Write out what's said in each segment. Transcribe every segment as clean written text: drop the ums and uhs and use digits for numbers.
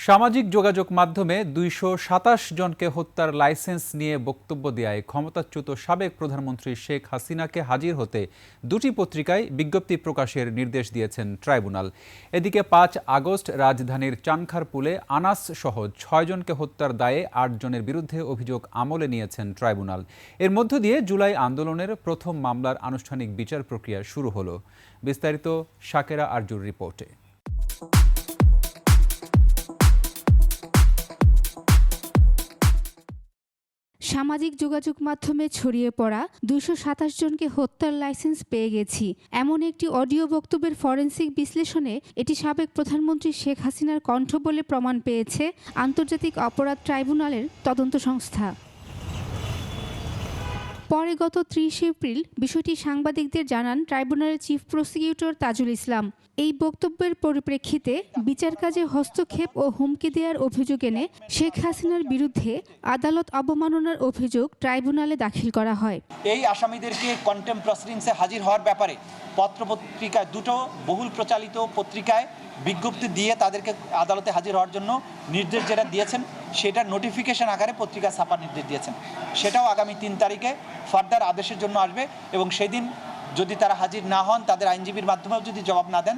সামাজিক যোগাযোগ মাধ্যমে ২২৭ জনকে হত্যার লাইসেন্স নিয়ে বক্তব্য দেয়ায় ক্ষমতাচ্যুত সাবেক প্রধানমন্ত্রী শেখ হাসিনাকে হাজির হতে দুটি পত্রিকায় বিজ্ঞপ্তি প্রকাশের নির্দেশ দিয়েছেন ট্রাইব্যুনাল। এদিকে ৫ আগস্ট রাজধানীর চানখারপুলে আনাস সহ ৬ জনকে হত্যার দায়ে ৮ জনের বিরুদ্ধে অভিযোগ আমলে নিয়েছেন ট্রাইব্যুনাল। এর মধ্য দিয়ে জুলাই আন্দোলনের প্রথম মামলার আনুষ্ঠানিক বিচার প্রক্রিয়া শুরু হলো। বিস্তারিত শাকেরা আরজুর রিপোর্টে। সামাজিক যোগাযোগ মাধ্যমে ছড়িয়ে পড়া ২২৭ জনকে হত্যার লাইসেন্স পেয়ে গেছি এমন একটি অডিও বক্তব্যের ফরেনসিক বিশ্লেষণে এটি সাবেক প্রধানমন্ত্রী শেখ হাসিনার কণ্ঠ বলে প্রমাণ পেয়েছে আন্তর্জাতিক অপরাধ ট্রাইব্যুনালের তদন্ত সংস্থা। পরে গত ৩০ এপ্রিল বিষয়টি সাংবাদিকদের জানান ট্রাইব্যুনালের চিফ প্রসিকিউটর তাজুল ইসলাম। এই বক্তব্যের পরিপ্রেক্ষিতে বিচার কাজে হস্তক্ষেপ ও হুমকি দেওয়ার অভিযোগ এনে শেখ হাসিনার বিরুদ্ধে আদালত অবমাননার অভিযোগ ট্রাইব্যুনালে দাখিল করা হয়। এই আসামিদেরকে কন্টেম্প প্রসিডিংসে হাজির হওয়ার ব্যাপারে পত্রপত্রিকায় দুটো বহুল প্রচালিত পত্রিকায় বিজ্ঞপ্তি দিয়ে তাদেরকে আদালতে হাজির হওয়ার জন্য নির্দেশ যেটা দিয়েছেন সেটা নোটিফিকেশন আকারে পত্রিকা ছাপার নির্দেশ দিয়েছেন। সেটাও আগামী ৩ তারিখে ফার্দার আদেশের জন্য আসবে এবং সেদিন যদি তারা হাজির না হন, তাদের আইনজীবীর মাধ্যমেও যদি জবাব না দেন,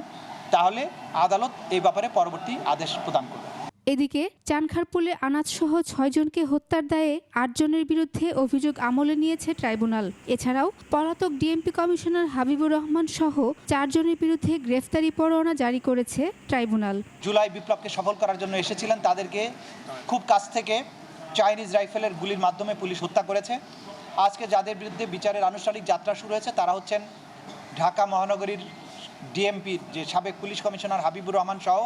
তাহলে আদালত এই ব্যাপারে পরবর্তী আদেশ প্রদান করবে। এদিকে চানখারপুলে আনাজ সহ ৬ জনকে হত্যার দায়ে ৮ জনের বিরুদ্ধে অভিযোগ আমলে নিয়েছে ট্রাইব্যুনাল। এছাড়াও পলাতক ডিএমপি কমিশনার হাবিবুর রহমান সহ ৪ জনের বিরুদ্ধে গ্রেফতারি পরোয়ানা জারি করেছে ট্রাইব্যুনাল। জুলাই বিপ্লবকে সফল করার জন্য এসেছিলেন, তাদেরকে খুব কাছ থেকে চাইনিজ রাইফেলের গুলির মাধ্যমে পুলিশ হত্যা করেছে। আজকে যাদের বিরুদ্ধে বিচারের আনুষ্ঠানিক যাত্রা শুরু হয়েছে তারা হচ্ছেন ঢাকা মহানগরীর ডিএমপির যে সাবেক পুলিশ কমিশনার হাবিবুর রহমান সহ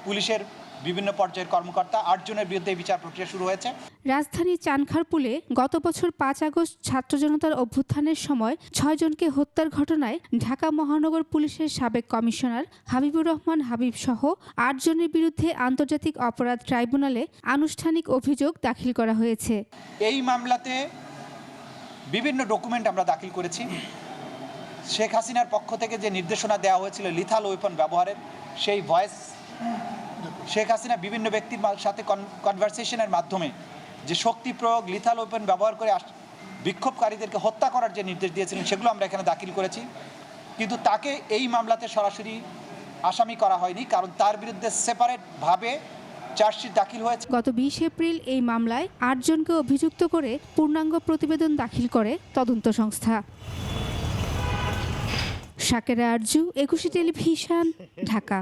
পুলিশের বিভিন্ন পর্যায়ের কর্মকর্তা। ৮ জনের বিরুদ্ধে বিচার প্রক্রিয়া শুরু হয়েছে। রাজধানীর চানখারপুলে গত বছর ৫ আগস্ট ছাত্র জনতার অভ্যুত্থানের সময় ৬ জনকে হত্যার ঘটনায় ঢাকা মহানগর পুলিশের সাবেক কমিশনার হাবিবুর রহমান হাবিব সহ ৮ জনের বিরুদ্ধে আন্তর্জাতিক অপরাধ ট্রাইব্যুনালে আনুষ্ঠানিক অভিযোগ দাখিল করা হয়েছে। এই মামলাতে বিভিন্ন ডকুমেন্ট আমরা দাখিল করেছি। শেখ হাসিনার পক্ষ থেকে যে নির্দেশনা দেওয়া হয়েছিল লিথাল ওয়েপন ব্যবহারের, সেই ভয়েস শেখ হাসিনা বিভিন্ন ব্যক্তির সাথে কনভারসেশনের মাধ্যমে যে শক্তি প্রয়োগ, লিথাল ওয়েপন ব্যবহার করে বিক্ষোভকারীদেরকে হত্যা করার যে নির্দেশ দিয়েছিলেন সেগুলো আমরা এখানে দাখিল করেছি। কিন্তু তাকে এই মামলাতে সরাসরি আসামি করা হয়নি, কারণ তার বিরুদ্ধে সেপারেটভাবে চার্জশিট দাখিল হয়েছে। গত ২০ এপ্রিল এই মামলায় ৮ জনকে অভিযুক্ত করে পূর্ণাঙ্গ প্রতিবেদন দাখিল করে তদন্ত সংস্থা। শাকেরা আরজু, একুশে টেলিভিশন, ঢাকা।